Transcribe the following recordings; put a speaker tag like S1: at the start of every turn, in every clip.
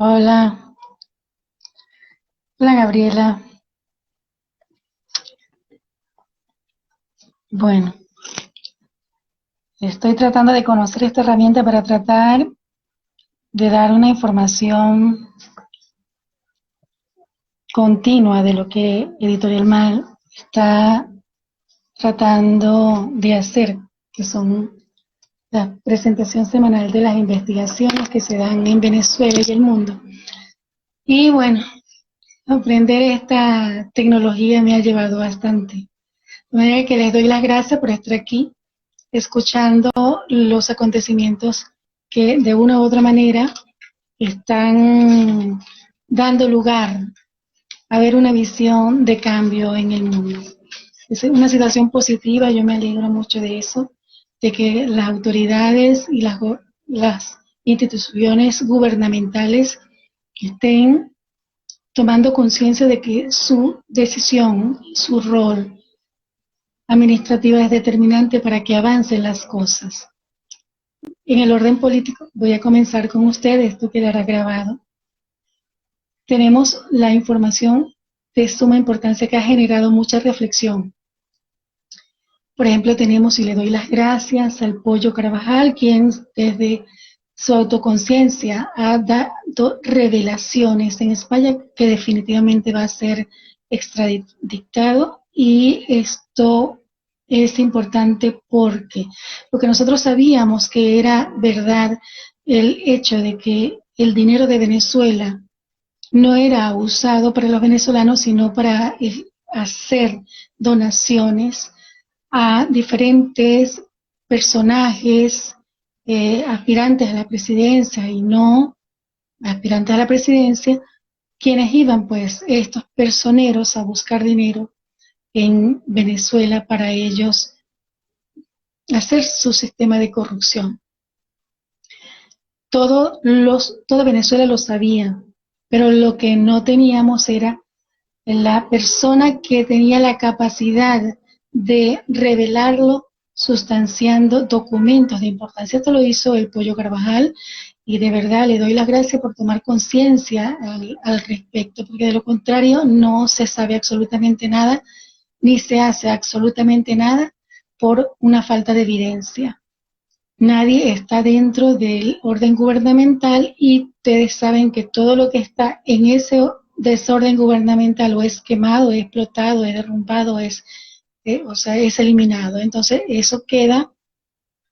S1: Hola, hola Gabriela. Bueno, estoy tratando de conocer esta herramienta para tratar de dar una información continua de lo que Editorial Mal está tratando de hacer, que son la presentación semanal de las investigaciones que se dan en Venezuela y el mundo. Y bueno, aprender esta tecnología me ha llevado bastante. De manera que les doy las gracias por estar aquí escuchando los acontecimientos que de una u otra manera están dando lugar a ver una visión de cambio en el mundo. Es una situación positiva, yo me alegro mucho de eso, de que las autoridades y las instituciones gubernamentales estén tomando conciencia de que su decisión, su rol administrativa es determinante para que avancen las cosas. En el orden político, voy a comenzar con ustedes, esto quedará grabado. Tenemos la información de suma importancia que ha generado mucha reflexión. Por ejemplo, tenemos, y le doy las gracias al Pollo Carvajal, quien desde su autoconciencia ha dado revelaciones en España que definitivamente va a ser extraditado, y esto es importante porque nosotros sabíamos que era verdad el hecho de que el dinero de Venezuela no era usado para los venezolanos, sino para hacer donaciones a diferentes personajes, aspirantes a la presidencia y no aspirantes a la presidencia, quienes iban pues estos personeros a buscar dinero en Venezuela para ellos hacer su sistema de corrupción. Todo Venezuela lo sabía, pero lo que no teníamos era la persona que tenía la capacidad de revelarlo sustanciando documentos de importancia. Esto lo hizo el Pollo Carvajal, y de verdad le doy las gracias por tomar conciencia al respecto, porque de lo contrario no se sabe absolutamente nada, ni se hace absolutamente nada por una falta de evidencia. Nadie está dentro del orden gubernamental, y ustedes saben que todo lo que está en ese desorden gubernamental o es quemado, es explotado, es derrumbado, es eliminado. Entonces eso queda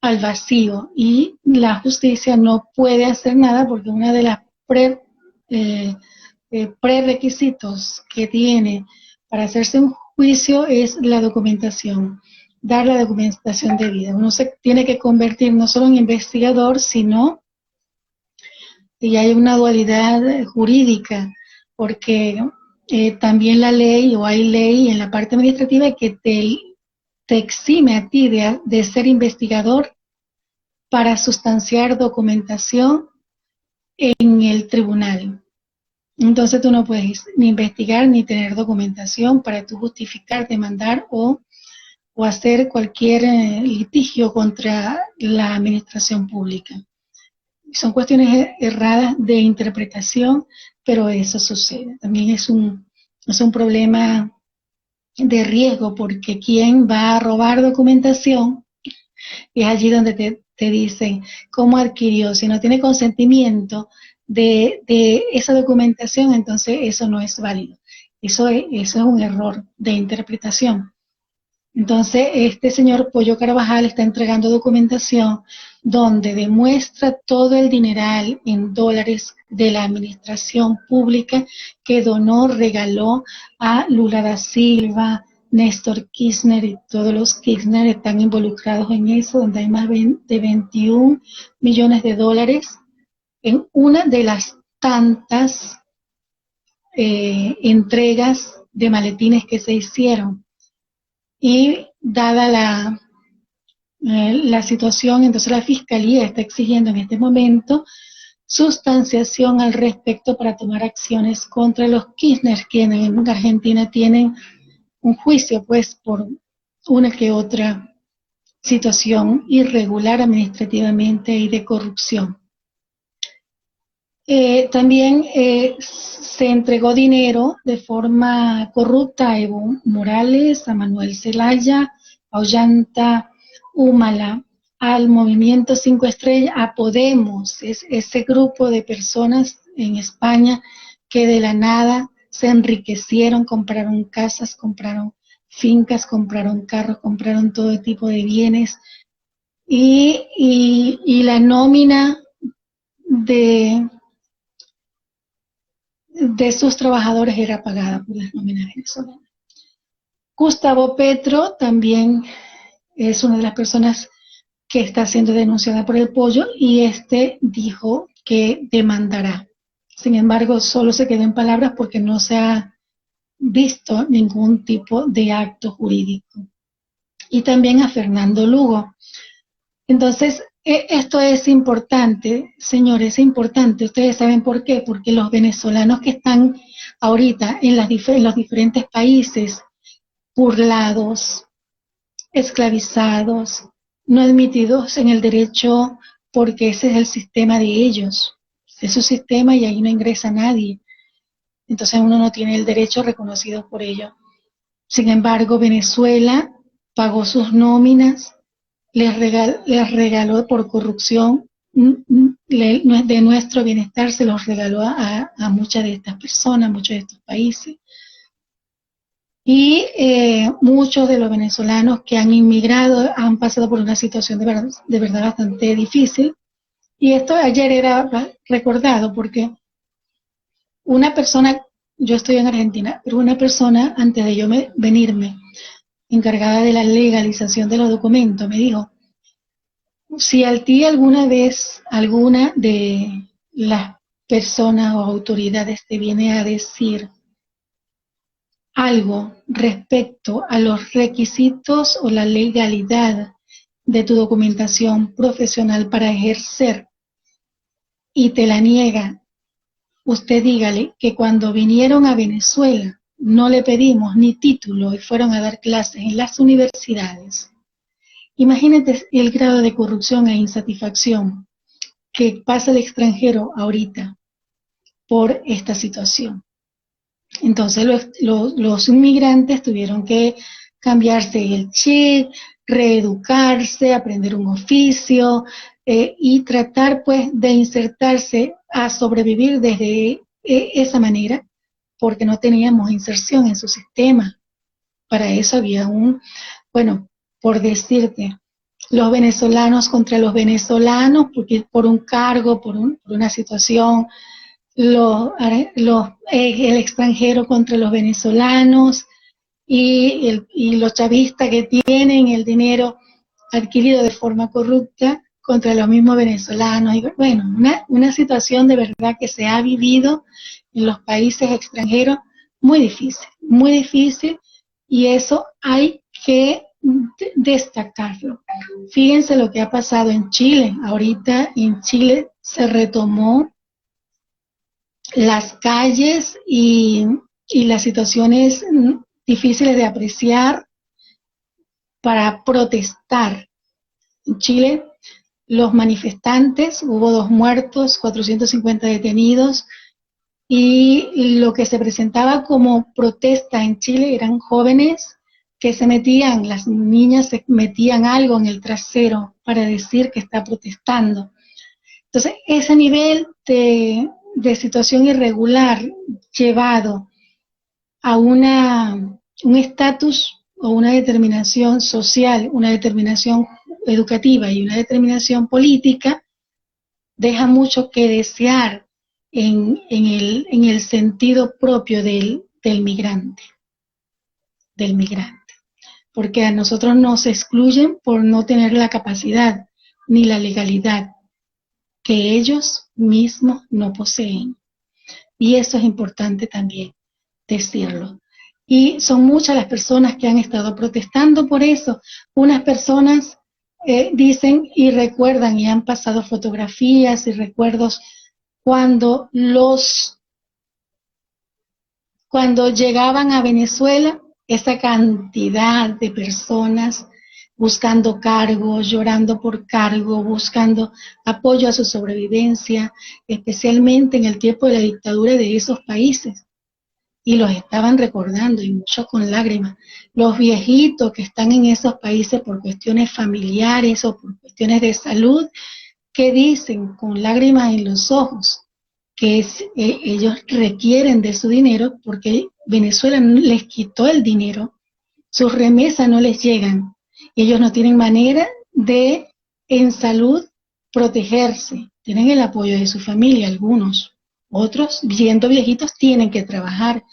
S1: al vacío y la justicia no puede hacer nada, porque una de las eh, prerequisitos que tiene para hacerse un juicio es la documentación, dar la documentación debida. Uno se tiene que convertir no solo en investigador, sino, y hay una dualidad jurídica, porque también la ley, o hay ley en la parte administrativa que te exime a ti de ser investigador para sustanciar documentación en el tribunal. Entonces tú no puedes ni investigar ni tener documentación para tú justificar, demandar o hacer cualquier litigio contra la administración pública. Son cuestiones erradas de interpretación, pero eso sucede. También es un problema de riesgo, porque ¿quién va a robar documentación? Y es allí donde te dicen cómo adquirió. Si no tiene consentimiento de esa documentación, entonces eso no es válido. Eso es un error de interpretación. Entonces, este señor Pollo Carvajal está entregando documentación donde demuestra todo el dineral en dólares de la administración pública que donó, regaló a Lula da Silva, Néstor Kirchner, y todos los Kirchner están involucrados en eso, donde hay más de 21 millones de dólares en una de las tantas entregas de maletines que se hicieron. Y dada la situación, entonces la Fiscalía está exigiendo en este momento sustanciación al respecto para tomar acciones contra los Kirchner, quienes en Argentina tienen un juicio pues por una que otra situación irregular administrativamente y de corrupción. También se entregó dinero de forma corrupta a Evo Morales, a Manuel Zelaya, a Ollanta Humala, al Movimiento Cinco Estrellas, a Podemos, ese grupo de personas en España que de la nada se enriquecieron, compraron casas, compraron fincas, compraron carros, compraron todo tipo de bienes y la nómina de sus trabajadores era pagada por las nóminas venezolanas. Gustavo Petro también es una de las personas que está siendo denunciada por el pollo y dijo que demandará. Sin embargo, solo se quedó en palabras porque no se ha visto ningún tipo de acto jurídico. Y también a Fernando Lugo. Entonces, esto es importante, señores, es importante. Ustedes saben por qué, porque los venezolanos que están ahorita en los diferentes países, burlados, esclavizados, no admitidos en el derecho, porque ese es el sistema de ellos, es su sistema y ahí no ingresa nadie. Entonces uno no tiene el derecho reconocido por ello. Sin embargo, Venezuela pagó sus nóminas, les regaló por corrupción de nuestro bienestar, se los regaló a muchas de estas personas, muchos de estos países. Y muchos de los venezolanos que han inmigrado han pasado por una situación de verdad bastante difícil. Y esto ayer era recordado porque una persona, yo estoy en Argentina, pero una persona antes de yo venirme, encargada de la legalización de los documentos, me dijo, si a ti alguna vez alguna de las personas o autoridades te viene a decir algo respecto a los requisitos o la legalidad de tu documentación profesional para ejercer y te la niega, usted dígale que cuando vinieron a Venezuela no le pedimos ni título y fueron a dar clases en las universidades. Imagínate el grado de corrupción e insatisfacción que pasa el extranjero ahorita por esta situación. Entonces los inmigrantes tuvieron que cambiarse el chip, reeducarse, aprender un oficio y tratar pues de insertarse a sobrevivir desde esa manera, porque no teníamos inserción en su sistema. Para eso había bueno, por decirte, los venezolanos contra los venezolanos, porque por un cargo, por una situación, el extranjero contra los venezolanos y los chavistas que tienen el dinero adquirido de forma corrupta contra los mismos venezolanos. Y bueno, una situación de verdad que se ha vivido en los países extranjeros muy difícil, y eso hay que destacarlo. Fíjense lo que ha pasado en Chile. Ahorita en Chile se retomó las calles y las situaciones difíciles de apreciar para protestar. En Chile, los manifestantes, hubo 2 muertos, 450 detenidos, y lo que se presentaba como protesta en Chile eran jóvenes que las niñas se metían algo en el trasero para decir que está protestando. Entonces, ese nivel de situación irregular llevado a un estatus o una determinación social, una determinación educativa y una determinación política, deja mucho que desear en el sentido propio del migrante, porque a nosotros nos excluyen por no tener la capacidad ni la legalidad que ellos mismos no poseen. Y eso es importante también decirlo. Y son muchas las personas que han estado protestando por eso. Unas personas dicen y recuerdan y han pasado fotografías y recuerdos cuando llegaban a Venezuela, esa cantidad de personas buscando cargo, llorando por cargo, buscando apoyo a su sobrevivencia, especialmente en el tiempo de la dictadura de esos países. Y los estaban recordando, y muchos con lágrimas. Los viejitos que están en esos países por cuestiones familiares o por cuestiones de salud, que dicen con lágrimas en los ojos que ellos requieren de su dinero porque Venezuela les quitó el dinero, sus remesas no les llegan, y ellos no tienen manera de, en salud, protegerse. Tienen el apoyo de su familia, algunos. Otros, siendo viejitos, tienen que trabajar.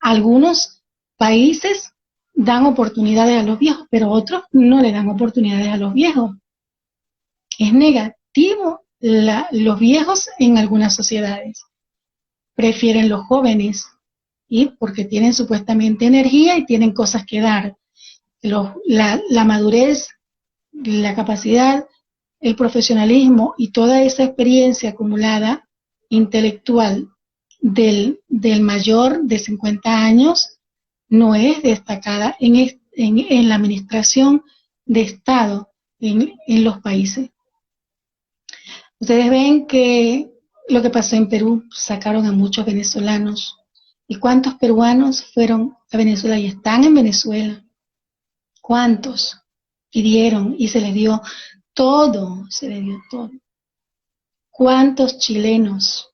S1: Algunos países dan oportunidades a los viejos, pero otros no le dan oportunidades a los viejos. Es negativo los viejos en algunas sociedades. Prefieren los jóvenes, y porque tienen supuestamente energía y tienen cosas que dar. La madurez, la capacidad, el profesionalismo y toda esa experiencia acumulada intelectual del mayor de 50 años no es destacada en la administración de Estado en los países. Ustedes ven que lo que pasó en Perú, sacaron a muchos venezolanos. ¿Y cuántos peruanos fueron a Venezuela y están en Venezuela? ¿Cuántos pidieron y se les dio todo? Se les dio todo. ¿Cuántos chilenos?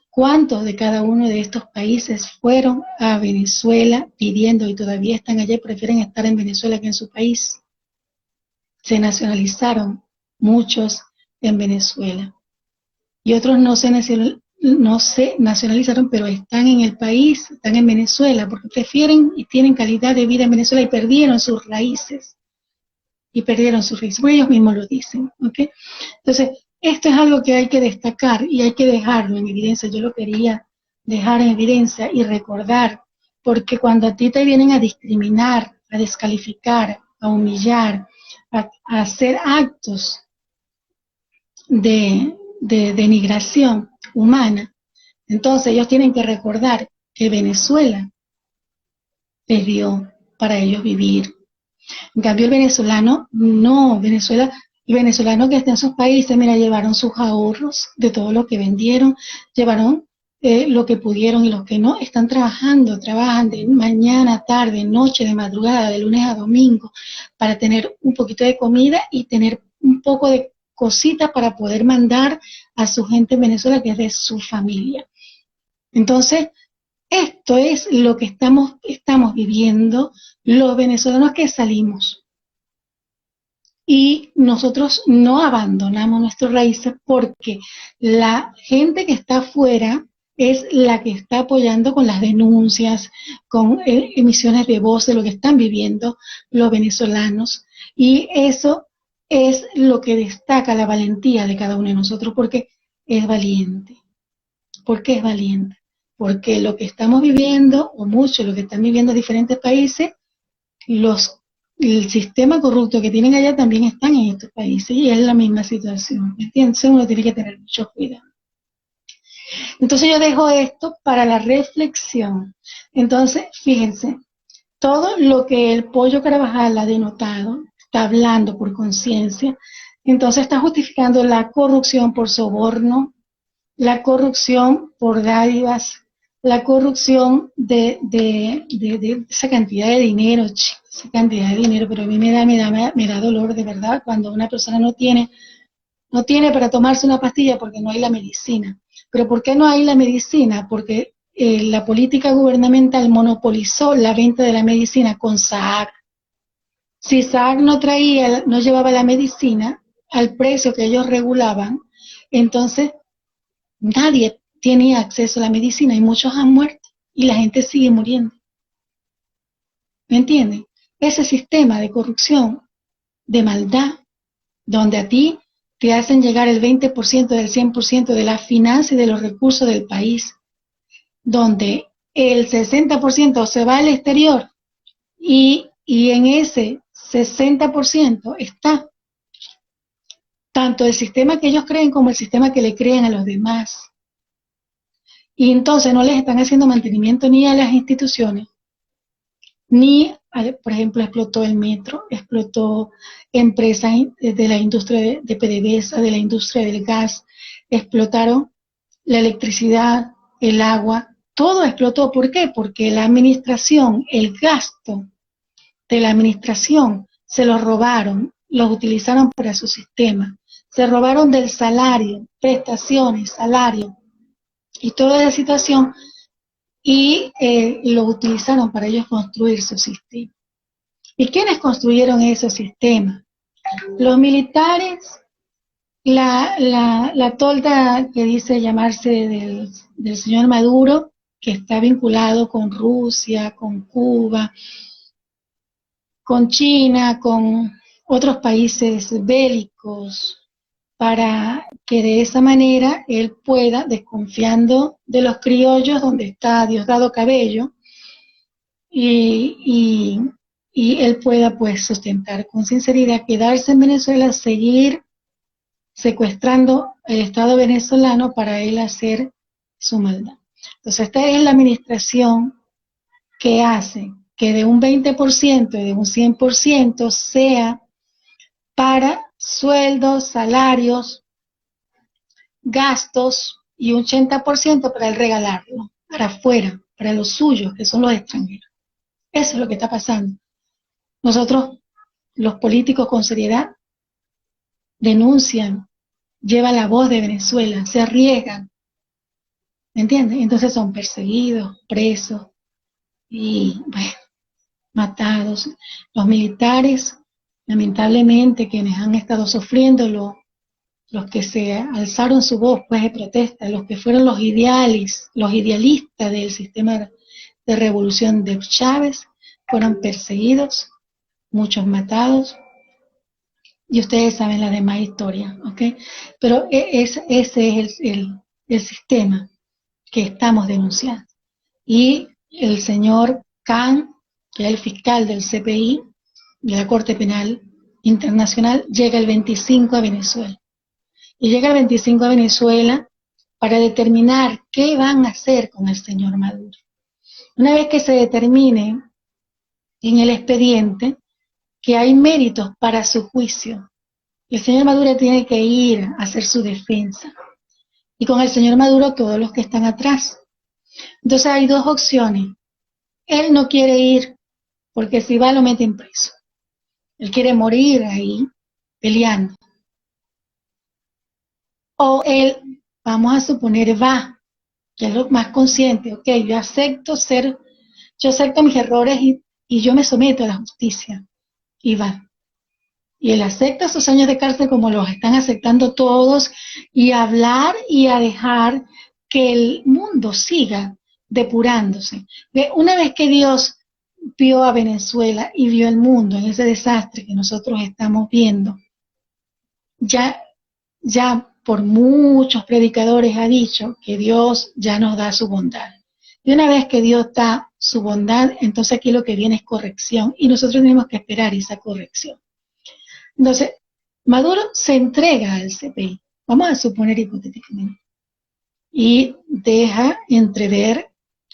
S1: ¿Cuántos de cada uno de estos países fueron a Venezuela pidiendo y todavía están allá y prefieren estar en Venezuela que en su país? Se nacionalizaron muchos en Venezuela y otros no se nacionalizaron, pero están en el país, están en Venezuela porque prefieren y tienen calidad de vida en Venezuela y perdieron sus raíces. Porque ellos mismos lo dicen, ¿ok? Entonces, esto es algo que hay que destacar y hay que dejarlo en evidencia. Yo lo quería dejar en evidencia y recordar, porque cuando a ti te vienen a discriminar, a descalificar, a humillar, a hacer actos de denigración humana, entonces ellos tienen que recordar que Venezuela les dio para ellos vivir. En cambio el venezolano, no, el venezolano que está en sus países, mira, llevaron sus ahorros de todo lo que vendieron, llevaron lo que pudieron y los que no, están trabajando, trabajan de mañana, tarde, noche, de madrugada, de lunes a domingo, para tener un poquito de comida y tener un poco de cositas para poder mandar a su gente en Venezuela, que es de su familia. Entonces, esto es lo que estamos viviendo los venezolanos que salimos. Y nosotros no abandonamos nuestras raíces porque la gente que está afuera es la que está apoyando con las denuncias, con emisiones de voz de lo que están viviendo los venezolanos. Y eso es lo que destaca la valentía de cada uno de nosotros, porque es valiente. ¿Por qué es valiente? Porque lo que estamos viviendo, o mucho lo que están viviendo diferentes países, el sistema corrupto que tienen allá también están en estos países y es la misma situación. Entonces uno tiene que tener mucho cuidado. Entonces yo dejo esto para la reflexión. Entonces, fíjense, todo lo que el Pollo Carabajal ha denotado, está hablando por conciencia, entonces está justificando la corrupción por soborno, la corrupción por dádivas, la corrupción de esa cantidad de dinero, esa cantidad de dinero, pero a mí me da dolor de verdad cuando una persona no tiene para tomarse una pastilla porque no hay la medicina. ¿Pero por qué no hay la medicina? Porque la política gubernamental monopolizó la venta de la medicina con SAAC. Si SAAC no llevaba la medicina al precio que ellos regulaban, entonces nadie tiene acceso a la medicina y muchos han muerto y la gente sigue muriendo. ¿Me entienden? Ese sistema de corrupción, de maldad, donde a ti te hacen llegar el 20% del 100% de la finanza y de los recursos del país, donde el 60% se va al exterior y en ese 60% está tanto el sistema que ellos creen como el sistema que le creen a los demás. Y entonces no les están haciendo mantenimiento ni a las instituciones, ni, por ejemplo, explotó el metro, explotó empresas de la industria de PDVSA, de la industria del gas, explotaron la electricidad, el agua, todo explotó. ¿Por qué? Porque la administración, el gasto de la administración, se los robaron, los utilizaron para su sistema, se robaron del salario, prestaciones, salario y toda esa situación y lo utilizaron para ellos construir su sistema. ¿Y quiénes construyeron ese sistema? Los militares, la tolda que dice llamarse del señor Maduro, que está vinculado con Rusia, con Cuba, con China, con otros países bélicos, para que de esa manera él pueda, desconfiando de los criollos donde está Diosdado Cabello, y, y él pueda pues sustentar con sinceridad, quedarse en Venezuela, seguir secuestrando el Estado venezolano para él hacer su maldad. Entonces esta es la administración que hace que de un 20% y de un 100% sea para sueldos, salarios, gastos y un 80% para el regalarlo, para afuera, para los suyos, que son los extranjeros. Eso es lo que está pasando. Nosotros, los políticos con seriedad, denuncian, llevan la voz de Venezuela, se arriesgan, ¿me entiendes? Entonces son perseguidos, presos y, bueno, matados. Los militares, lamentablemente, quienes han estado sufriendo, los que se alzaron su voz pues de protesta, los que fueron los idealistas del sistema de revolución de Chávez, fueron perseguidos, muchos matados, y ustedes saben la demás historia, ¿ok? Pero ese es el sistema que estamos denunciando. Y el señor Khan, que es el fiscal del CPI, de la Corte Penal Internacional, llega el 25 a Venezuela. Y llega el 25 a Venezuela para determinar qué van a hacer con el señor Maduro. Una vez que se determine en el expediente que hay méritos para su juicio, el señor Maduro tiene que ir a hacer su defensa. Y con el señor Maduro todos los que están atrás. Entonces hay dos opciones. Él no quiere ir porque si va lo meten preso. Él quiere morir ahí peleando. O él, vamos a suponer, va, que es lo más consciente. Ok, yo acepto mis errores y yo me someto a la justicia. Y va. Y él acepta sus años de cárcel como los están aceptando todos y a hablar y a dejar que el mundo siga depurándose. Una vez que Dios vio a Venezuela y vio el mundo en ese desastre que nosotros estamos viendo, ya por muchos predicadores ha dicho que Dios ya nos da su bondad. Y una vez que Dios da su bondad, entonces aquí lo que viene es corrección y nosotros tenemos que esperar esa corrección. Entonces, Maduro se entrega al CPI, vamos a suponer hipotéticamente, y deja entrever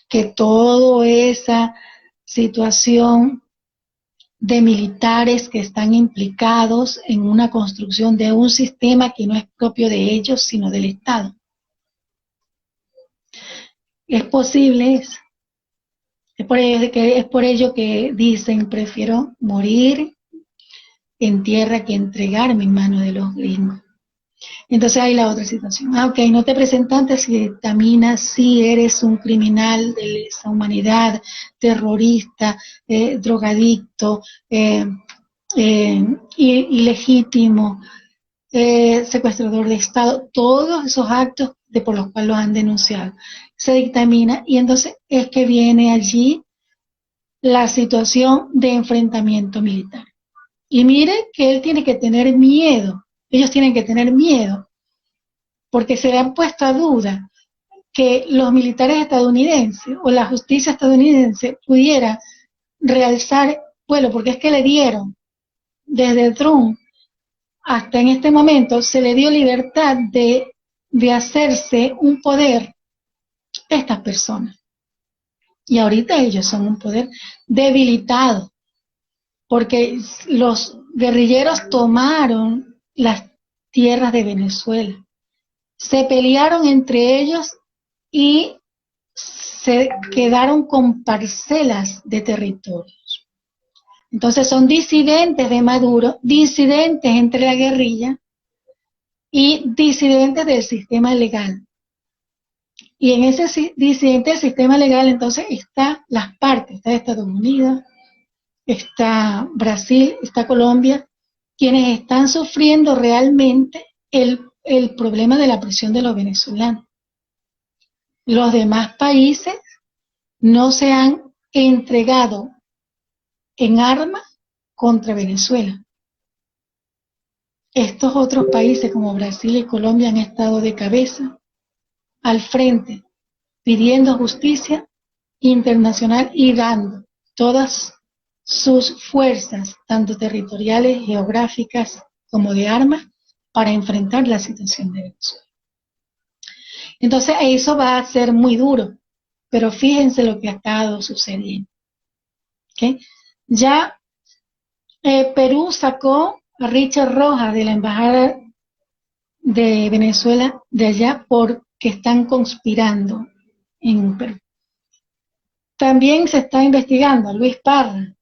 S1: que toda esa situación de militares que están implicados en una construcción de un sistema que no es propio de ellos, sino del Estado. Es posible, es por ello que dicen, prefiero morir en tierra que entregarme en manos de los gringos. Entonces hay la otra situación. Ok, no te presentaste si dictaminas si eres un criminal de lesa humanidad, terrorista, drogadicto, ilegítimo, secuestrador de Estado, todos esos actos por los cuales los han denunciado. Se dictamina y entonces es que viene allí la situación de enfrentamiento militar. Y mire que él tiene que tener miedo, ellos tienen que tener miedo, porque se le han puesto a duda que los militares estadounidenses o la justicia estadounidense pudiera realzar vuelo, porque es que le dieron desde Trump hasta en este momento, se le dio libertad de hacerse un poder a estas personas. Y ahorita ellos son un poder debilitado, porque los guerrilleros tomaron las tierras de Venezuela, se pelearon entre ellos y se quedaron con parcelas de territorios. Entonces son disidentes de Maduro, disidentes entre la guerrilla y disidentes del sistema legal. Y en ese disidente del sistema legal entonces está las partes, está Estados Unidos, está Brasil, está Colombia, quienes están sufriendo realmente el problema de la presión de los venezolanos. Los demás países no se han entregado en armas contra Venezuela. Estos otros países como Brasil y Colombia han estado de cabeza al frente, pidiendo justicia internacional y dando todas sus fuerzas, tanto territoriales, geográficas, como de armas, para enfrentar la situación de Venezuela. Entonces eso va a ser muy duro, pero fíjense lo que ha estado sucediendo. ¿Okay? Ya Perú sacó a Richard Rojas de la embajada de Venezuela de allá porque están conspirando en Perú. También se está investigando a Luis Parra,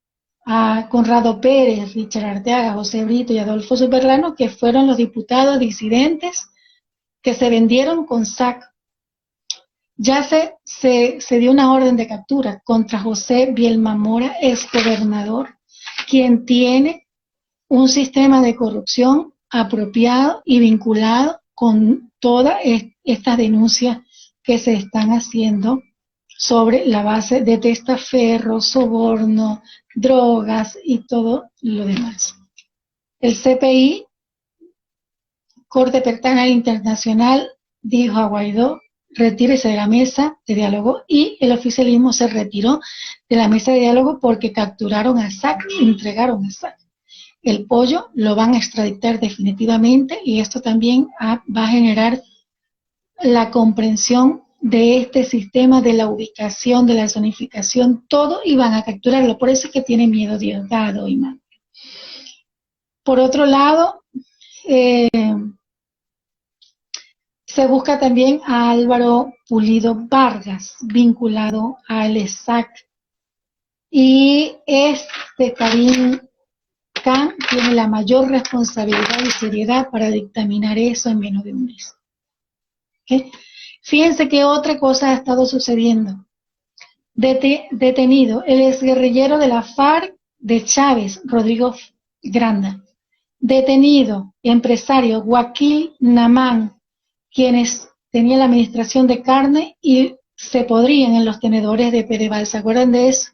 S1: a Conrado Pérez, Richard Arteaga, José Brito y Adolfo Superlano, que fueron los diputados disidentes que se vendieron con SAC. Ya se dio una orden de captura contra José Bielma Mora, exgobernador, quien tiene un sistema de corrupción apropiado y vinculado con todas estas denuncias que se están haciendo sobre la base de testaferro, soborno, drogas y todo lo demás. El CPI, Corte Penal Internacional, dijo a Guaidó: retírese de la mesa de diálogo, y el oficialismo se retiró de la mesa de diálogo porque capturaron a SAC, entregaron a SAC. El pollo lo van a extraditar definitivamente, y esto también va a generar la comprensión de este sistema, de la ubicación, de la zonificación, todo, y van a capturarlo. Por eso es que tiene miedo Diosdado y Maduro. Por otro lado, se busca también a Álvaro Pulido Vargas, vinculado al ESAC. Y Karim Khan tiene la mayor responsabilidad y seriedad para dictaminar eso en menos de un mes. ¿Okay? Fíjense que otra cosa ha estado sucediendo. Detenido el exguerrillero de la FARC de Chávez, Rodrigo Granda. Detenido empresario Joaquín Namán, quienes tenían la administración de carne y se podrían en los tenedores de Pedeval. ¿Se acuerdan de eso?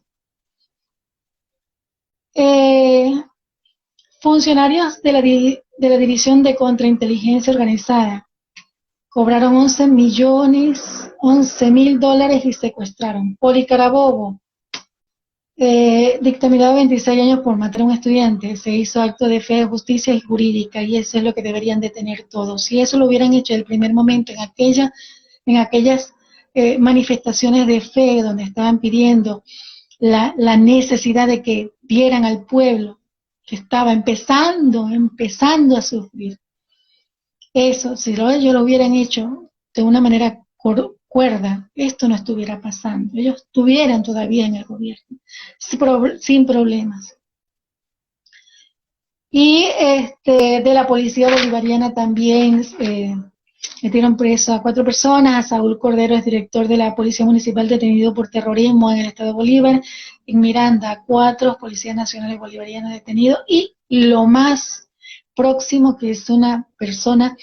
S1: Funcionarios de la División de Contrainteligencia Organizada cobraron 11 mil dólares y secuestraron. Poli Carabobo, dictaminado a 26 años por matar a un estudiante, se hizo acto de fe, justicia y jurídica, y eso es lo que deberían de tener todos. Si eso lo hubieran hecho en el primer momento, en aquellas manifestaciones de fe donde estaban pidiendo la necesidad de que vieran al pueblo que estaba empezando a sufrir. Eso, si ellos lo hubieran hecho de una manera cuerda, esto no estuviera pasando. Ellos estuvieran todavía en el gobierno, sin problemas. Y de la policía bolivariana también metieron preso a 4 personas. Saúl Cordero es director de la Policía Municipal, detenido por terrorismo en el estado de Bolívar. En Miranda, 4 policías nacionales bolivarianos detenidos. Y lo más próximo, que es una persona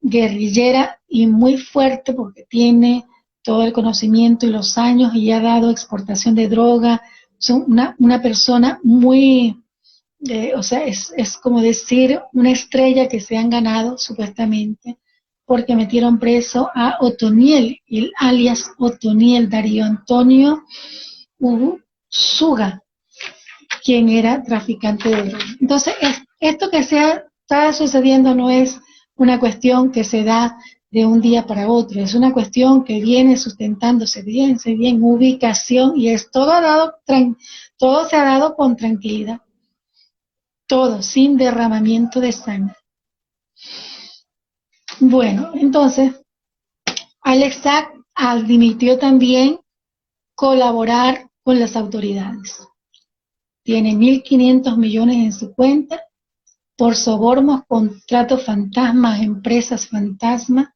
S1: guerrillera y muy fuerte porque tiene todo el conocimiento y los años y ha dado exportación de droga. Son una persona muy, o sea, es como decir una estrella que se han ganado supuestamente, porque metieron preso a Otoniel, el alias Otoniel Darío Antonio Suga, quien era traficante de droga. Entonces, esto que está sucediendo no es una cuestión que se da de un día para otro, es una cuestión que viene sustentándose bien, ubicación, y es todo todo se ha dado con tranquilidad, todo sin derramamiento de sangre. Bueno, entonces Alex Sack admitió también colaborar con las autoridades. Tiene 1.500 millones en su cuenta por sobornos, contratos fantasmas, empresas fantasma.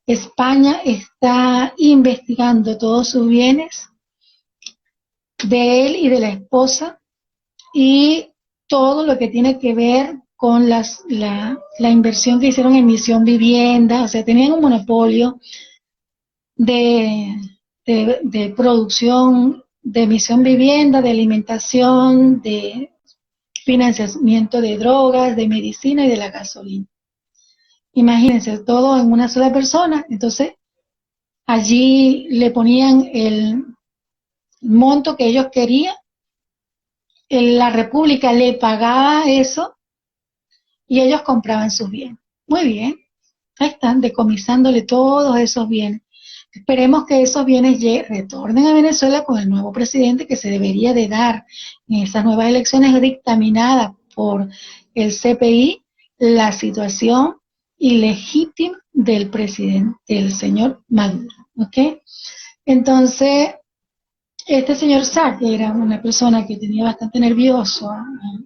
S1: España está investigando todos sus bienes de él y de la esposa y todo lo que tiene que ver con la inversión que hicieron en Misión Vivienda. O sea, tenían un monopolio de producción de Misión Vivienda, de alimentación, de financiamiento de drogas, de medicina y de la gasolina. Imagínense, todo en una sola persona. Entonces, allí le ponían el monto que ellos querían, la República le pagaba eso y ellos compraban sus bienes. Muy bien, ahí están, decomisándole todos esos bienes. Esperemos que esos bienes retornen a Venezuela con el nuevo presidente que se debería de dar en esas nuevas elecciones dictaminadas por el CPI, la situación ilegítima del presidente, del señor Maduro. ¿Ok? Entonces, este señor Sack era una persona que tenía bastante nervioso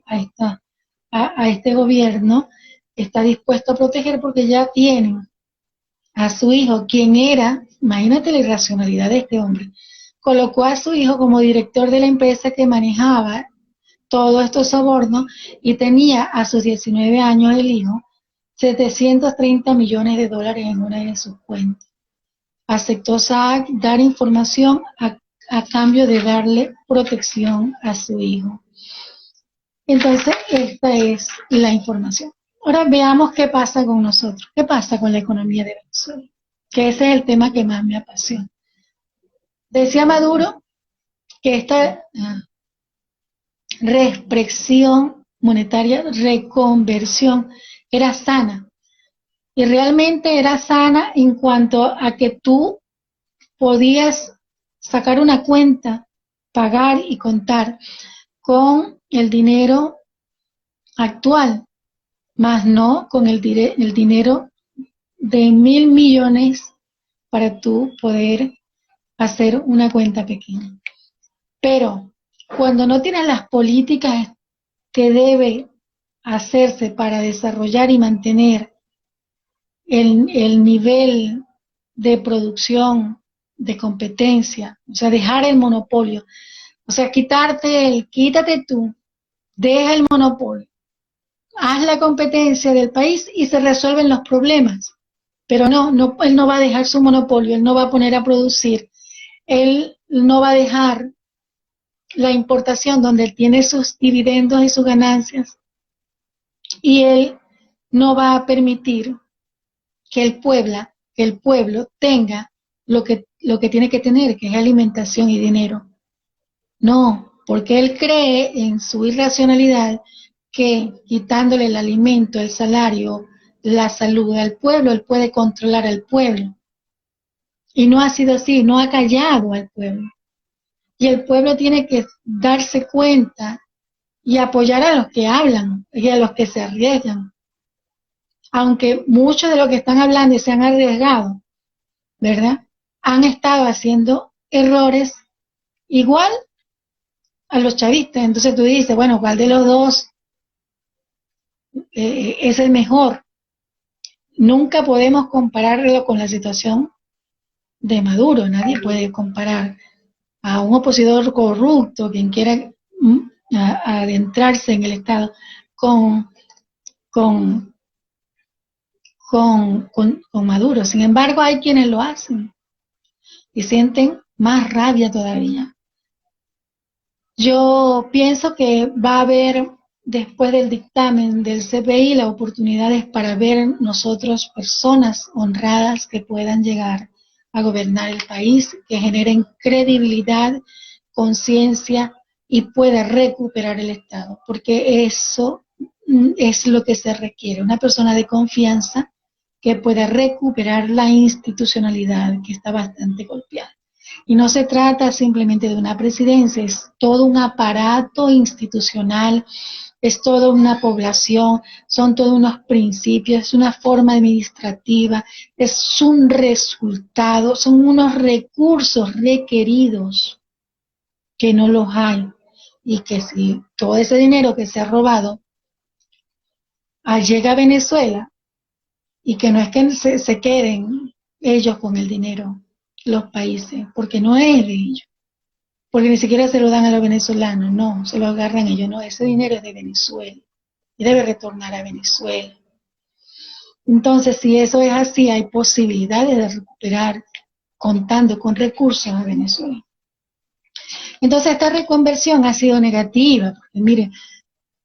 S1: a este gobierno, está dispuesto a proteger porque ya tienen a su hijo, quien era, imagínate la irracionalidad de este hombre, colocó a su hijo como director de la empresa que manejaba todos estos sobornos y tenía a sus 19 años el hijo 730 millones de dólares en una de sus cuentas. Aceptó Sack dar información a cambio de darle protección a su hijo. Entonces, esta es la información. Ahora veamos qué pasa con nosotros, qué pasa con la economía de Venezuela, que ese es el tema que más me apasiona. Decía Maduro que esta reexpresión monetaria, reconversión, era sana. Y realmente era sana en cuanto a que tú podías sacar una cuenta, pagar y contar con el dinero actual, más no con el dinero de 1.000 millones para tú poder hacer una cuenta pequeña. Pero cuando no tienes las políticas que debe hacerse para desarrollar y mantener el nivel de producción, de competencia, o sea, dejar el monopolio, o sea, quítate tú, deja el monopolio, haz la competencia del país y se resuelven los problemas. Pero no, él no va a dejar su monopolio, él no va a poner a producir, él no va a dejar la importación donde él tiene sus dividendos y sus ganancias, y él no va a permitir que el pueblo tenga lo que tiene que tener, que es alimentación y dinero. No, porque él cree en su irracionalidad que quitándole el alimento, el salario, la salud al pueblo, él puede controlar al pueblo. Y no ha sido así, no ha callado al pueblo. Y el pueblo tiene que darse cuenta y apoyar a los que hablan y a los que se arriesgan. Aunque muchos de los que están hablando y se han arriesgado, ¿verdad? Han estado haciendo errores igual a los chavistas. Entonces tú dices, bueno, ¿cuál de los dos es el mejor? Nunca podemos compararlo con la situación de Maduro. Nadie puede comparar a un opositor corrupto, quien quiera adentrarse en el Estado, con Maduro. Sin embargo, hay quienes lo hacen y sienten más rabia todavía. Yo pienso que va a haber, después del dictamen del CPI, las oportunidades para ver nosotros personas honradas que puedan llegar a gobernar el país, que generen credibilidad, conciencia y pueda recuperar el Estado, porque eso es lo que se requiere, una persona de confianza que pueda recuperar la institucionalidad que está bastante golpeada. Y no se trata simplemente de una presidencia, es todo un aparato institucional, es toda una población, son todos unos principios, es una forma administrativa, es un resultado, son unos recursos requeridos que no los hay. Y que si todo ese dinero que se ha robado llega a Venezuela, y que no es que se queden ellos con el dinero, los países, porque no es de ellos, porque ni siquiera se lo dan a los venezolanos, no, se lo agarran ellos, no, ese dinero es de Venezuela y debe retornar a Venezuela. Entonces, si eso es así, hay posibilidades de recuperar contando con recursos a Venezuela. Entonces, esta reconversión ha sido negativa, porque mire,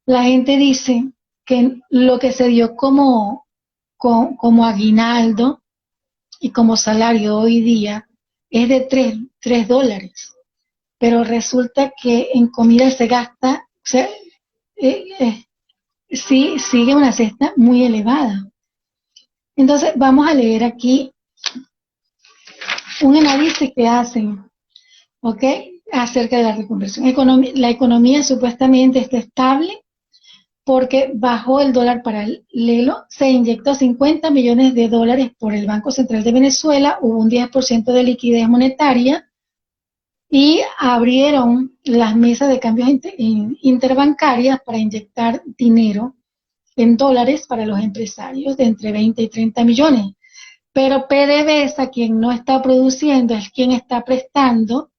S1: la gente dice que lo que se dio como aguinaldo y como salario hoy día es de $3, pero resulta que en comida se gasta, o sea, sí, sigue una cesta muy elevada. Entonces, vamos a leer aquí un análisis que hacen, ¿ok?, acerca de la reconversión. La economía supuestamente está estable porque bajó el dólar paralelo, se inyectó $50 millones por el Banco Central de Venezuela, hubo un 10% de liquidez monetaria y abrieron las mesas de cambios interbancarias para inyectar dinero en dólares para los empresarios de entre 20 y 30 millones. Pero PDVSA, quien no está produciendo, es quien está prestando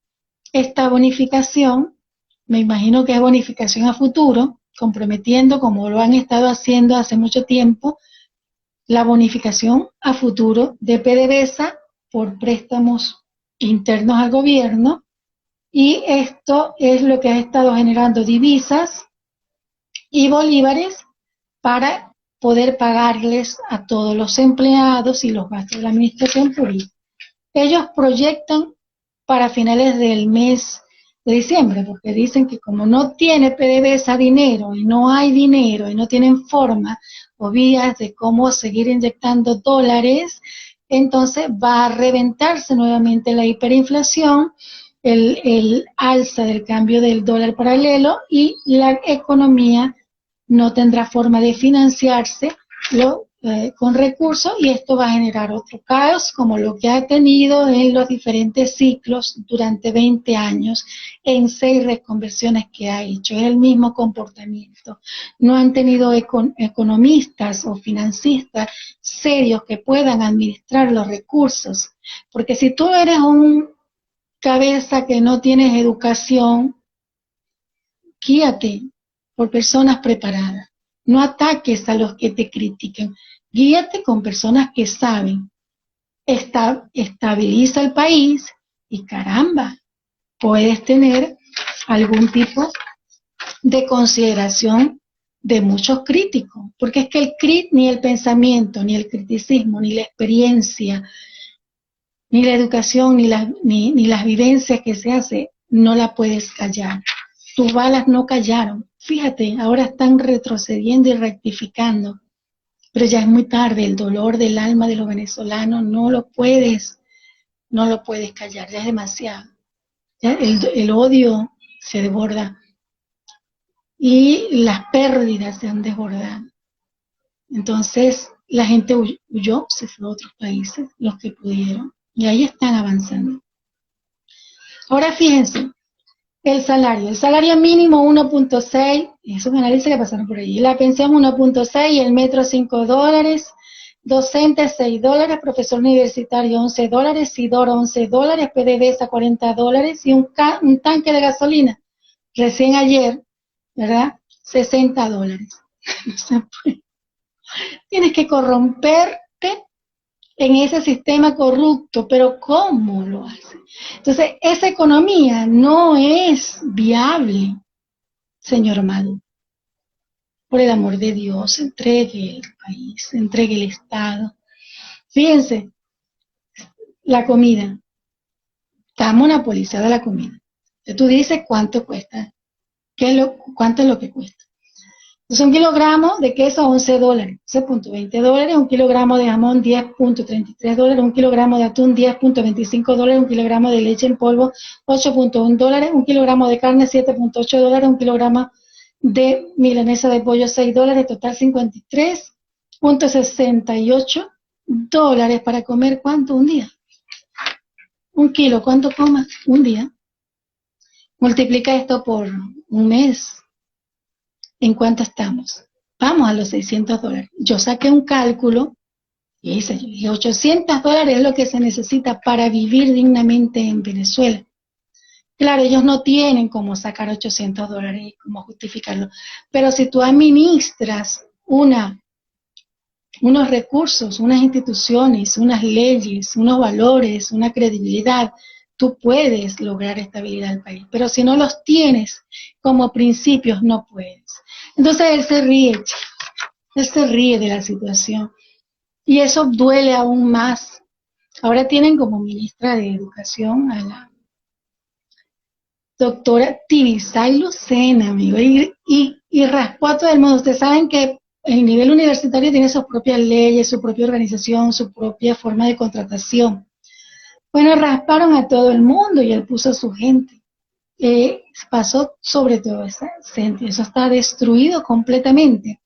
S1: esta bonificación, me imagino que es bonificación a futuro, comprometiendo, como lo han estado haciendo hace mucho tiempo, la bonificación a futuro de PDVSA por préstamos internos al gobierno, y esto es lo que ha estado generando divisas y bolívares para poder pagarles a todos los empleados y los gastos de la administración pública. Ellos proyectan para finales del mes de diciembre, porque dicen que como no tiene PDVSA dinero y no hay dinero y no tienen forma o vías de cómo seguir inyectando dólares, entonces va a reventarse nuevamente la hiperinflación, el alza del cambio del dólar paralelo, y la economía no tendrá forma de financiarse con recursos, y esto va a generar otro caos como lo que ha tenido en los diferentes ciclos durante 20 años en 6 reconversiones que ha hecho. Es el mismo comportamiento. No han tenido economistas o financistas serios que puedan administrar los recursos, porque si tú eres un cabeza que no tienes educación, guíate por personas preparadas. No ataques a los que te critiquen. Guíate con personas que saben. Estabiliza el país y caramba, puedes tener algún tipo de consideración de muchos críticos. Porque es que ni el pensamiento, ni el criticismo, ni la experiencia, ni la educación, ni las vivencias que se hace, no la puedes callar. Tus balas no callaron. Fíjate, ahora están retrocediendo y rectificando, pero ya es muy tarde. El dolor del alma de los venezolanos no lo puedes callar, ya es demasiado. Ya el odio se desborda y las pérdidas se han desbordado. Entonces la gente huyó, se fue a otros países, los que pudieron, y ahí están avanzando. Ahora fíjense, el salario mínimo 1.6, es un análisis que pasaron por allí, la pensión 1.6, el metro $5, docente $6, profesor universitario $11, SIDOR $11, PDVSA $40 y un tanque de gasolina, recién ayer, ¿verdad?, $60. Tienes que corromperte en ese sistema corrupto, pero ¿cómo lo hace? Entonces, esa economía no es viable, señor Maduro. Por el amor de Dios, entregue el país, entregue el Estado. Fíjense, la comida, está monopolizada la comida. Entonces, tú dices cuánto cuesta, cuánto es lo que cuesta. Entonces, un kilogramo de queso, $11, $11.20, un kilogramo de jamón, $10.33, un kilogramo de atún, $10.25, un kilogramo de leche en polvo, $8.1, un kilogramo de carne, $7.8, un kilogramo de milanesa de pollo, $6, total $53.68 para comer, ¿cuánto? Un día. Un kilo, ¿cuánto comas? Un día. Multiplica esto por un mes. ¿En cuánto estamos? Vamos a los $600. Yo saqué un cálculo y dice, $800 es lo que se necesita para vivir dignamente en Venezuela. Claro, ellos no tienen cómo sacar $800 y cómo justificarlo, pero si tú administras unos recursos, unas instituciones, unas leyes, unos valores, una credibilidad, tú puedes lograr estabilidad del país. Pero si no los tienes como principios, no puedes. Entonces él se ríe de la situación. Y eso duele aún más. Ahora tienen como ministra de Educación a la doctora Tibisay Lucena, amigo, y raspó a todo el mundo. Ustedes saben que el nivel universitario tiene sus propias leyes, su propia organización, su propia forma de contratación. Bueno, rasparon a todo el mundo y él puso a su gente. Pasó sobre todo esa gente, eso está destruido completamente,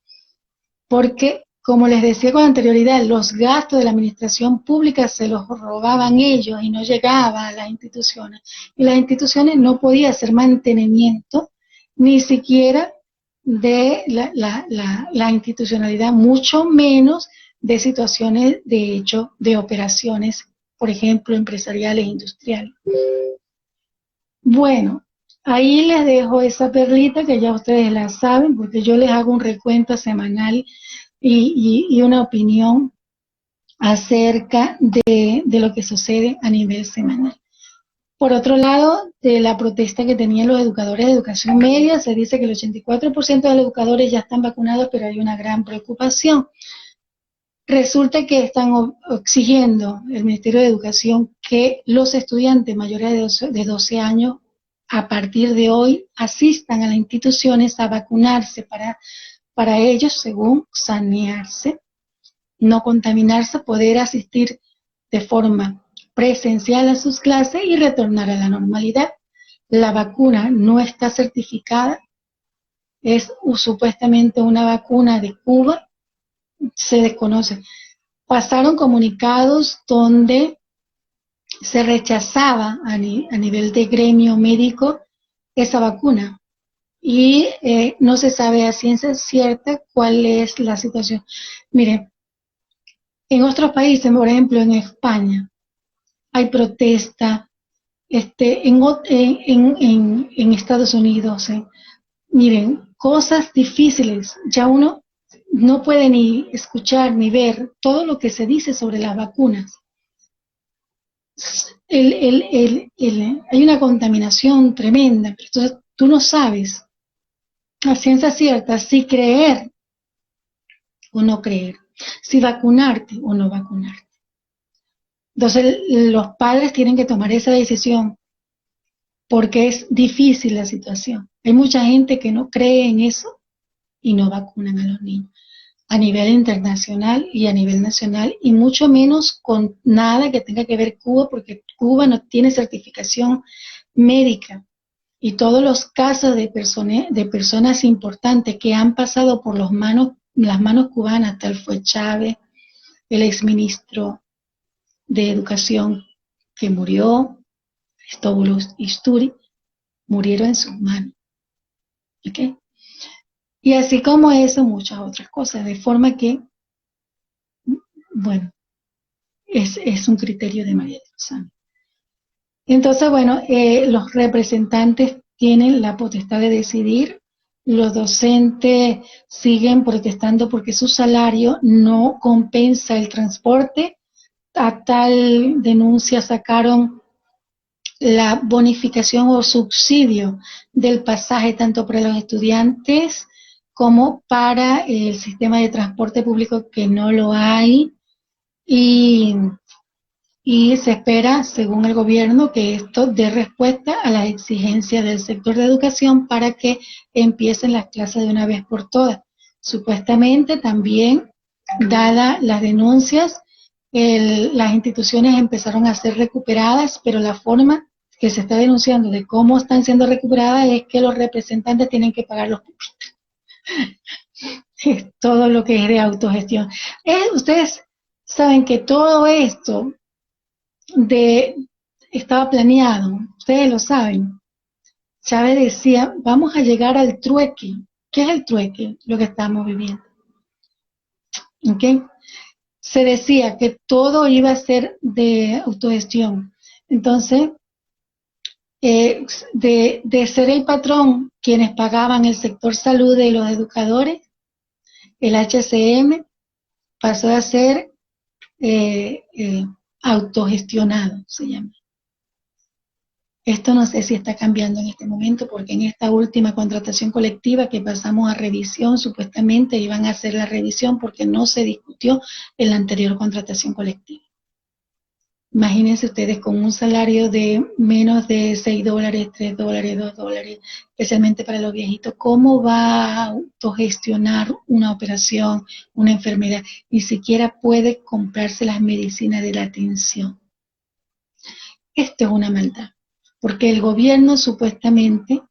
S1: porque, como les decía con anterioridad, los gastos de la administración pública se los robaban ellos y no llegaba a las instituciones. Y las instituciones no podían hacer mantenimiento, ni siquiera de la institucionalidad, mucho menos de situaciones de hecho, de operaciones, por ejemplo, empresariales e industriales. Bueno, ahí les dejo esa perlita que ya ustedes la saben, porque yo les hago un recuento semanal y una opinión acerca de lo que sucede a nivel semanal. Por otro lado, de la protesta que tenían los educadores de educación media, se dice que el 84% de los educadores ya están vacunados, pero hay una gran preocupación. Resulta que están exigiendo el Ministerio de Educación que los estudiantes mayores de 12 años, a partir de hoy, asistan a las instituciones a vacunarse para ellos, según sanearse, no contaminarse, poder asistir de forma presencial a sus clases y retornar a la normalidad. La vacuna no está certificada, es supuestamente una vacuna de Cuba, se desconoce. Pasaron comunicados donde se rechazaba a nivel de gremio médico esa vacuna y no se sabe a ciencia cierta cuál es la situación. Miren, en otros países, por ejemplo en España, hay protesta, en Estados Unidos, miren, cosas difíciles, ya uno no puede ni escuchar ni ver todo lo que se dice sobre las vacunas. Hay una contaminación tremenda, entonces tú no sabes a ciencia cierta si creer o no creer, si vacunarte o no vacunarte. Entonces los padres tienen que tomar esa decisión porque es difícil la situación. Hay mucha gente que no cree en eso y no vacunan a los niños a nivel internacional y a nivel nacional, y mucho menos con nada que tenga que ver Cuba, porque Cuba no tiene certificación médica, y todos los casos de personas importantes que han pasado por las manos cubanas, tal fue Chávez, el exministro de Educación que murió, Aristóbulo Isturi, murieron en sus manos. ¿Okay? Y así como eso, muchas otras cosas, de forma que, bueno, es un criterio de María de los Ángeles. Entonces, bueno, los representantes tienen la potestad de decidir, los docentes siguen protestando porque su salario no compensa el transporte. A tal denuncia sacaron la bonificación o subsidio del pasaje tanto para los estudiantes como para el sistema de transporte público, que no lo hay, y se espera, según el gobierno, que esto dé respuesta a las exigencias del sector de educación para que empiecen las clases de una vez por todas. Supuestamente también, dadas las denuncias, las instituciones empezaron a ser recuperadas, pero la forma que se está denunciando de cómo están siendo recuperadas es que los representantes tienen que pagar los todo lo que es de autogestión. Ustedes saben que todo esto estaba planeado, ustedes lo saben. Chávez decía, vamos a llegar al trueque. ¿Qué es el trueque? Lo que estamos viviendo. ¿Okay? Se decía que todo iba a ser de autogestión. Entonces, de ser el patrón quienes pagaban el sector salud de los educadores, el HCM pasó a ser autogestionado, se llama. Esto no sé si está cambiando en este momento, porque en esta última contratación colectiva que pasamos a revisión, supuestamente iban a hacer la revisión porque no se discutió en la anterior contratación colectiva. Imagínense ustedes con un salario de menos de $6, $3, $2, especialmente para los viejitos, ¿cómo va a autogestionar una operación, una enfermedad? Ni siquiera puede comprarse las medicinas de la atención. Esto es una maldad, porque el gobierno supuestamente,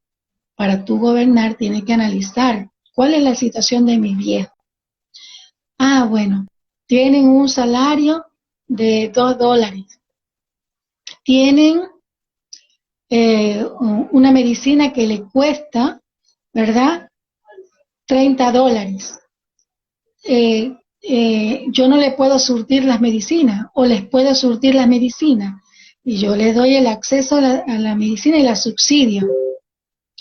S1: para tú gobernar, tiene que analizar cuál es la situación de mis viejos. Ah, bueno, tienen un salario de $2. Tienen una medicina que le cuesta, ¿verdad? $30. Yo no le puedo surtir las medicinas, o les puedo surtir las medicinas, y yo les doy el acceso a la medicina y la subsidio.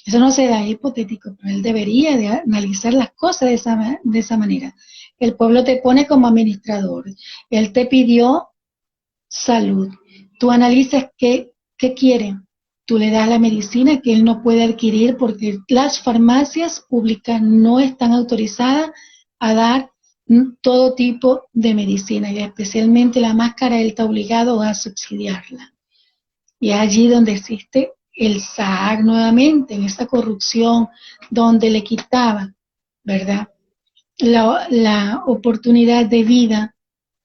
S1: Eso no se da, es hipotético, pero él debería de analizar las cosas de esa manera. El pueblo te pone como administrador, él te pidió salud, tú analizas qué quiere, tú le das la medicina que él no puede adquirir porque las farmacias públicas no están autorizadas a dar todo tipo de medicina, y especialmente la más cara él está obligado a subsidiarla. Y es allí donde existe el SAAC nuevamente, en esa corrupción donde le quitaba, ¿verdad?, la oportunidad de vida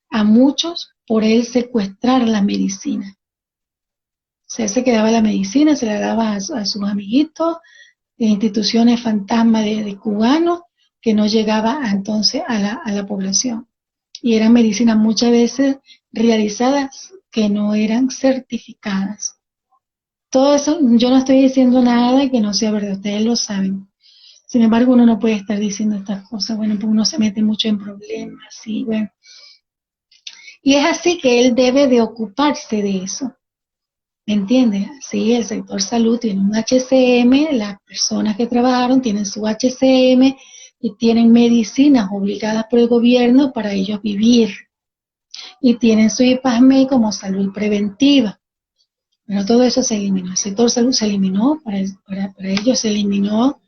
S1: a muchos por él secuestrar la medicina. O sea, se quedaba la medicina, se la daba a sus amiguitos, de instituciones fantasma de cubanos, que no llegaba entonces a la población. Y eran medicinas muchas veces realizadas que no eran certificadas. Todo eso, yo no estoy diciendo nada que no sea verdad, ustedes lo saben. Sin embargo, uno no puede estar diciendo estas cosas, bueno, pues uno se mete mucho en problemas, y bueno. Y es así que él debe de ocuparse de eso. ¿Me entiendes? Sí, el sector salud tiene un HCM, las personas que trabajaron tienen su HCM y tienen medicinas obligadas por el gobierno para ellos vivir. Y tienen su IPASME como salud preventiva. Pero todo eso se eliminó. El sector salud se eliminó, para ellos se eliminó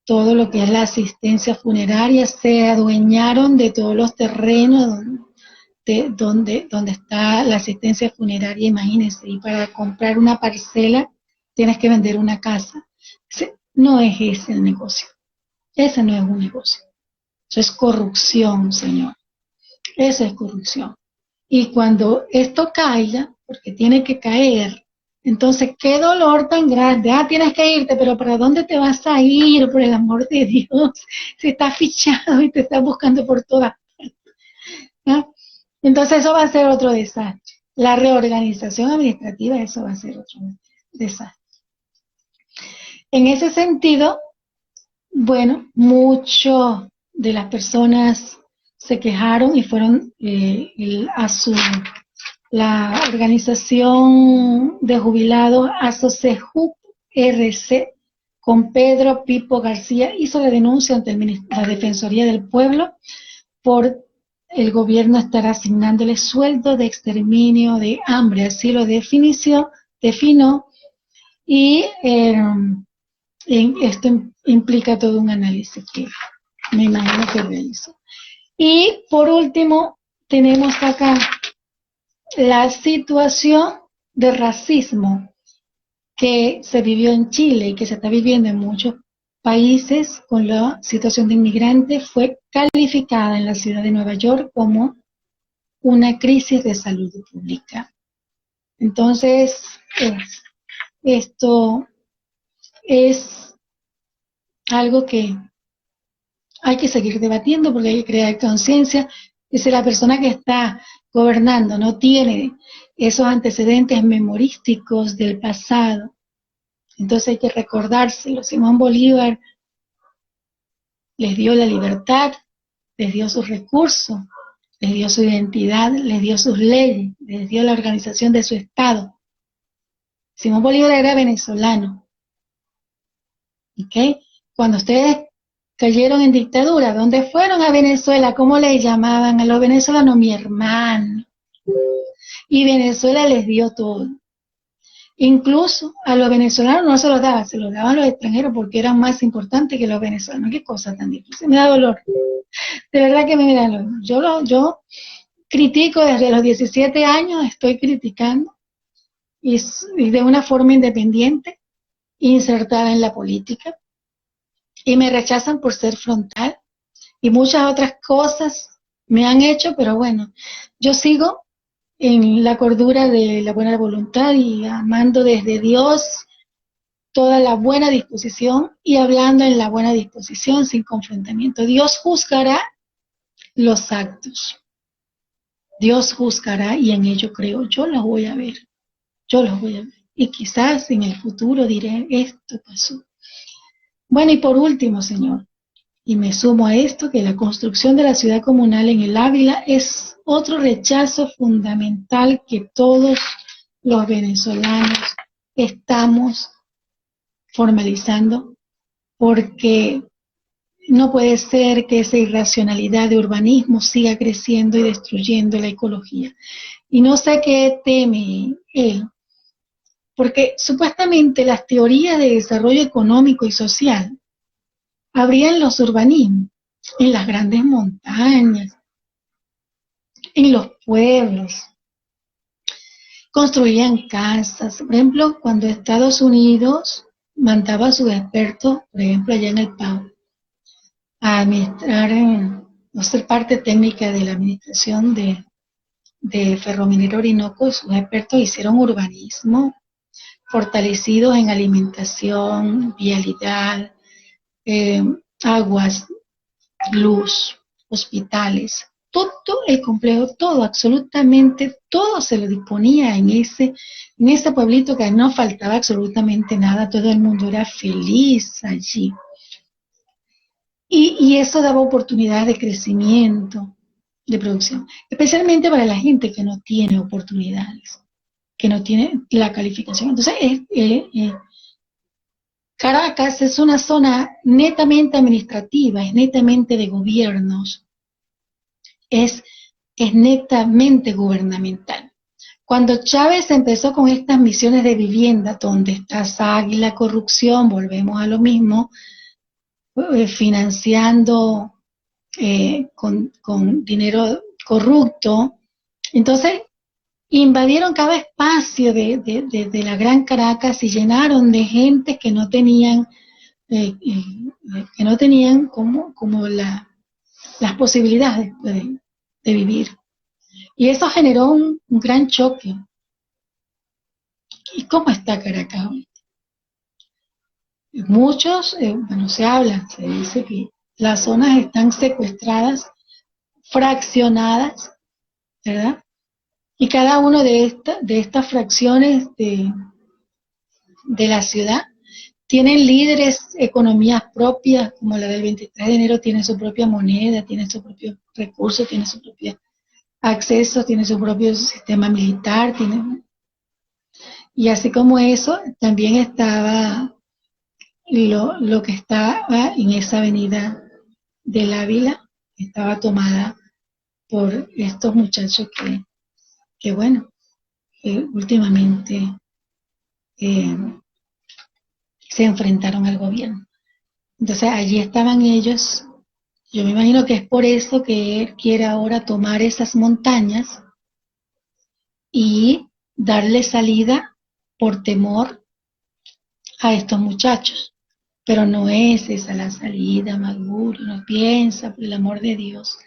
S1: todo lo que es la asistencia funeraria, se adueñaron de todos los terrenos donde está la asistencia funeraria, imagínense, y para comprar una parcela tienes que vender una casa. No es ese el negocio, ese no es un negocio, eso es corrupción, señor, eso es corrupción. Y cuando esto caiga, porque tiene que caer, entonces qué dolor tan grande, tienes que irte, pero ¿para dónde te vas a ir, por el amor de Dios? Si estás fichado y te estás buscando por todas partes, ¿no? Entonces eso va a ser otro desastre. La reorganización administrativa, eso va a ser otro desastre. En ese sentido, bueno, muchas de las personas se quejaron y fueron la organización de jubilados ASOCEJUP RC, con Pedro Pipo García, hizo la denuncia ante la Defensoría del Pueblo por el gobierno estará asignándole sueldo de exterminio de hambre, así lo definió, y esto implica todo un análisis que me imagino que realizó. Y por último, tenemos acá la situación de racismo que se vivió en Chile y que se está viviendo en muchos países con la situación de inmigrantes fue calificada en la ciudad de Nueva York como una crisis de salud pública. Entonces, esto es algo que hay que seguir debatiendo porque hay que crear conciencia. Y si la persona que está gobernando no tiene esos antecedentes memorísticos del pasado, entonces hay que recordárselo. Simón Bolívar les dio la libertad, les dio sus recursos, les dio su identidad, les dio sus leyes, les dio la organización de su Estado. Simón Bolívar era venezolano. ¿Ok? Cuando ustedes cayeron en dictadura, ¿dónde fueron a Venezuela? ¿Cómo le llamaban a los venezolanos? Mi hermano. Y Venezuela les dio todo. Incluso a los venezolanos no se los daba, se los daban a los extranjeros porque eran más importantes que los venezolanos. Qué cosa tan difícil. Me da dolor. De verdad que me da dolor. Yo critico desde los 17 años, estoy criticando y de una forma independiente, insertada en la política. Y me rechazan por ser frontal y muchas otras cosas me han hecho, pero bueno, yo sigo en la cordura de la buena voluntad y amando desde Dios toda la buena disposición y hablando en la buena disposición sin confrontamiento. Dios juzgará los actos. Dios juzgará y en ello creo, yo los voy a ver, yo los voy a ver. Y quizás en el futuro diré, esto pasó. Bueno, y por último, Señor, y me sumo a esto, que la construcción de la ciudad comunal en el Ávila es otro rechazo fundamental que todos los venezolanos estamos formalizando, porque no puede ser que esa irracionalidad de urbanismo siga creciendo y destruyendo la ecología. Y no sé qué teme él, porque supuestamente las teorías de desarrollo económico y social habrían los urbanismos en las grandes montañas, en los pueblos, construían casas. Por ejemplo, cuando Estados Unidos mandaba a sus expertos, por ejemplo, allá en el PAO, a administrar, no ser parte técnica de la administración de Ferrominero Orinoco, sus expertos hicieron urbanismo, fortalecidos en alimentación, vialidad, aguas, luz, hospitales, todo el complejo, todo, absolutamente todo se lo disponía en ese pueblito que no faltaba absolutamente nada, todo el mundo era feliz allí. Y eso daba oportunidades de crecimiento, de producción, especialmente para la gente que no tiene oportunidades, que no tiene la calificación. Entonces, Caracas es una zona netamente administrativa, es netamente de gobiernos, es netamente gubernamental. Cuando Chávez empezó con estas misiones de vivienda, donde está la corrupción, volvemos a lo mismo, financiando con dinero corrupto, entonces invadieron cada espacio de la Gran Caracas y llenaron de gente que no tenían como las posibilidades de vivir. Y eso generó un gran choque. ¿Y cómo está Caracas hoy? Muchos, se habla, se dice que las zonas están secuestradas, fraccionadas, ¿verdad? Y cada una de estas fracciones de la ciudad tienen líderes, economías propias, como la del 23 de enero tiene su propia moneda, tiene su propio recurso, tiene su propio acceso, tiene su propio sistema militar, y así como eso, también estaba lo que estaba en esa avenida del Ávila, estaba tomada por estos muchachos que bueno, últimamente se enfrentaron al gobierno. Entonces allí estaban ellos. Yo me imagino que es por eso que él quiere ahora tomar esas montañas y darle salida por temor a estos muchachos. Pero no es esa la salida, Maduro. No piensa, por el amor de Dios,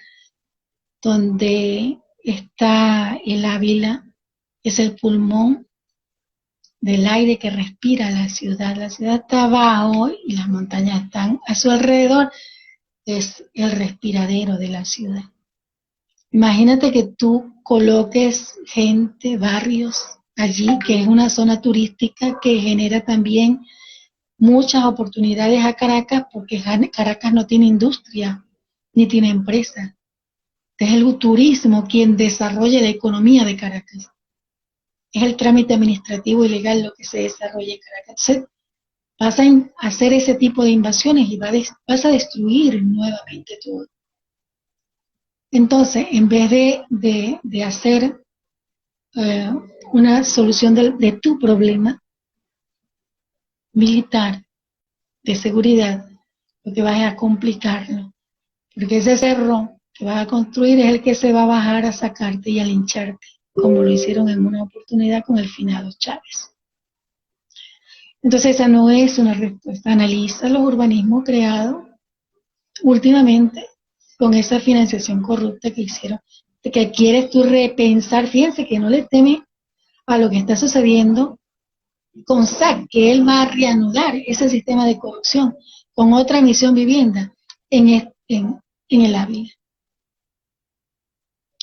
S1: donde está el Ávila, es el pulmón del aire que respira la ciudad. La ciudad está abajo y las montañas están a su alrededor. Es el respiradero de la ciudad. Imagínate que tú coloques gente, barrios allí, que es una zona turística que genera también muchas oportunidades a Caracas, porque Caracas no tiene industria ni tiene empresa. Es el turismo quien desarrolla la economía de Caracas. Es el trámite administrativo y legal lo que se desarrolla en Caracas. Entonces, vas a hacer ese tipo de invasiones y vas a destruir nuevamente todo. Entonces, en vez de hacer eh, una solución de tu problema militar, de seguridad, lo que vas a complicarlo. Porque ese cerro que vas a construir es el que se va a bajar a sacarte y a lincharte, como lo hicieron en una oportunidad con el finado Chávez. Entonces esa no es una respuesta. Analiza los urbanismos creados últimamente con esa financiación corrupta que hicieron, de que quieres tú repensar. Fíjense que no le teme a lo que está sucediendo con SAC, que él va a reanudar ese sistema de corrupción con otra misión vivienda en el Ávila.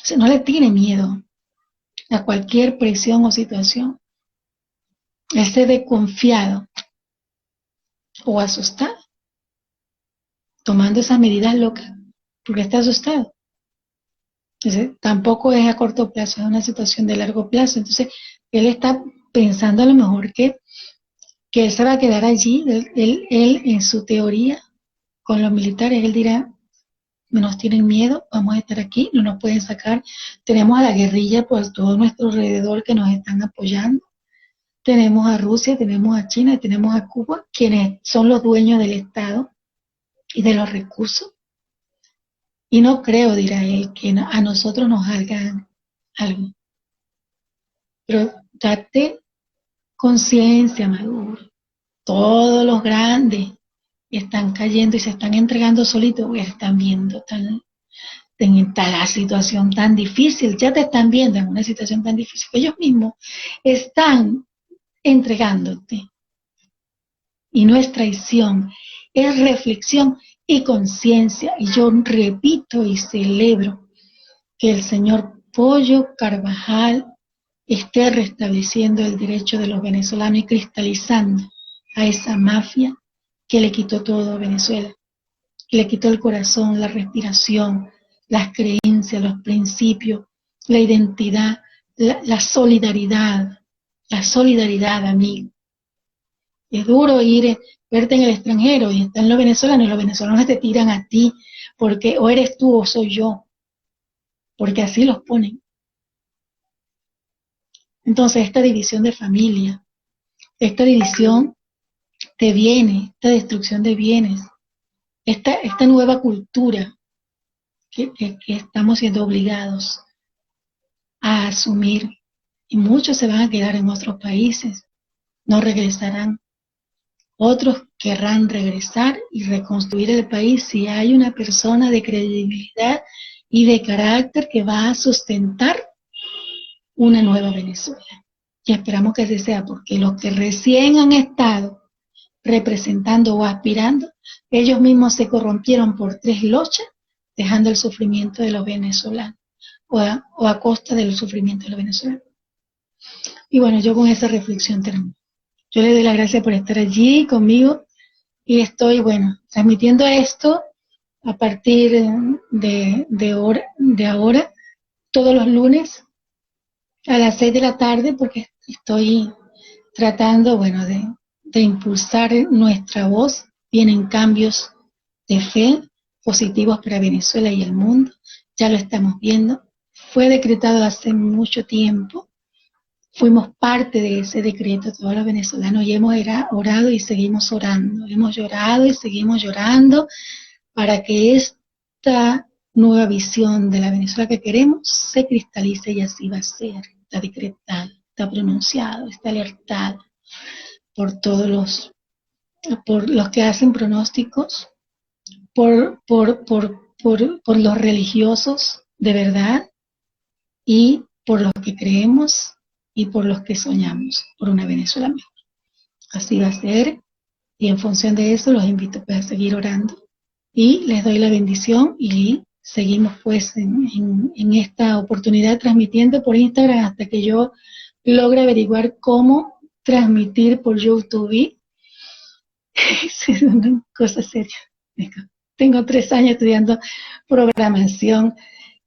S1: O sea, no le tiene miedo a cualquier presión o situación. Él se ve confiado o asustado, tomando esas medidas locas, porque está asustado. Entonces, tampoco es a corto plazo, es una situación de largo plazo. Entonces, él está pensando a lo mejor que él se va a quedar allí, él en su teoría, con los militares, él dirá, nos tienen miedo, vamos a estar aquí, no nos pueden sacar, tenemos a la guerrilla por todo nuestro alrededor que nos están apoyando, tenemos a Rusia, tenemos a China, tenemos a Cuba, quienes son los dueños del Estado y de los recursos, y no creo, dirá él, que a nosotros nos hagan algo, pero date conciencia, Maduro, todos los grandes están cayendo y se están entregando solitos, porque están viendo en la situación tan difícil, ya te están viendo en una situación tan difícil, que ellos mismos están entregándote. Y no es traición, es reflexión y conciencia. Y yo repito y celebro que el señor Pollo Carvajal esté restableciendo el derecho de los venezolanos y cristalizando a esa mafia que le quitó todo a Venezuela, que le quitó el corazón, la respiración, las creencias, los principios, la identidad, la solidaridad, amigo. Es duro verte en el extranjero y están los venezolanos te tiran a ti, porque o eres tú o soy yo, porque así los ponen. Entonces esta división de familia, esta división de bienes, esta destrucción de bienes, esta nueva cultura que estamos siendo obligados a asumir, y muchos se van a quedar en otros países, no regresarán. Otros querrán regresar y reconstruir el país si hay una persona de credibilidad y de carácter que va a sustentar una nueva Venezuela. Y esperamos que así sea, porque los que recién han estado representando o aspirando, ellos mismos se corrompieron por 3 lochas, dejando el sufrimiento de los venezolanos, o a costa del sufrimiento de los venezolanos. Y bueno, yo con esa reflexión termino. Yo le doy las gracias por estar allí conmigo y estoy, bueno, transmitiendo esto a partir de ahora, todos los lunes a las 6 de la tarde, porque estoy tratando, bueno, de impulsar nuestra voz. Vienen cambios de fe positivos para Venezuela y el mundo. Ya lo estamos viendo. Fue decretado hace mucho tiempo. Fuimos parte de ese decreto, todos los venezolanos, y hemos orado y seguimos orando. Hemos llorado y seguimos llorando para que esta nueva visión de la Venezuela que queremos se cristalice, y así va a ser. Está decretado, está pronunciado, está alertado por todos los por los que hacen pronósticos, por los religiosos de verdad y por los que creemos y por los que soñamos por una Venezuela mejor. Así va a ser, y en función de eso los invito pues, a seguir orando y les doy la bendición y seguimos pues en esta oportunidad transmitiendo por Instagram hasta que yo logre averiguar cómo transmitir por YouTube. Es una cosa seria. Tengo 3 años estudiando programación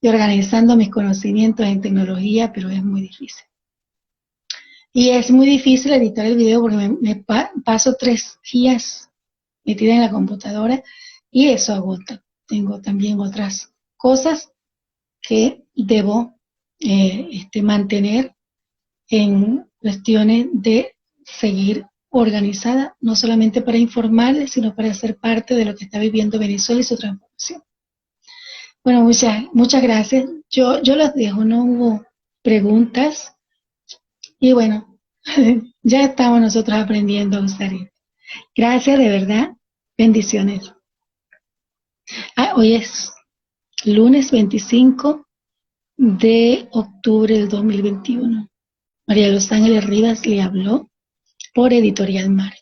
S1: y organizando mis conocimientos en tecnología, pero es muy difícil. Y es muy difícil editar el video porque me paso 3 días metida en la computadora y eso agota. Tengo también otras cosas que debo mantener en cuestiones de seguir organizada, no solamente para informarles, sino para ser parte de lo que está viviendo Venezuela y su transformación. Bueno, muchas gracias. Yo los dejo, no hubo preguntas. Y bueno, ya estamos nosotros aprendiendo a usar esto. Gracias, de verdad. Bendiciones. Hoy es lunes 25 de octubre del 2021. María Los Ángeles Rivas le habló por Editorial Mar.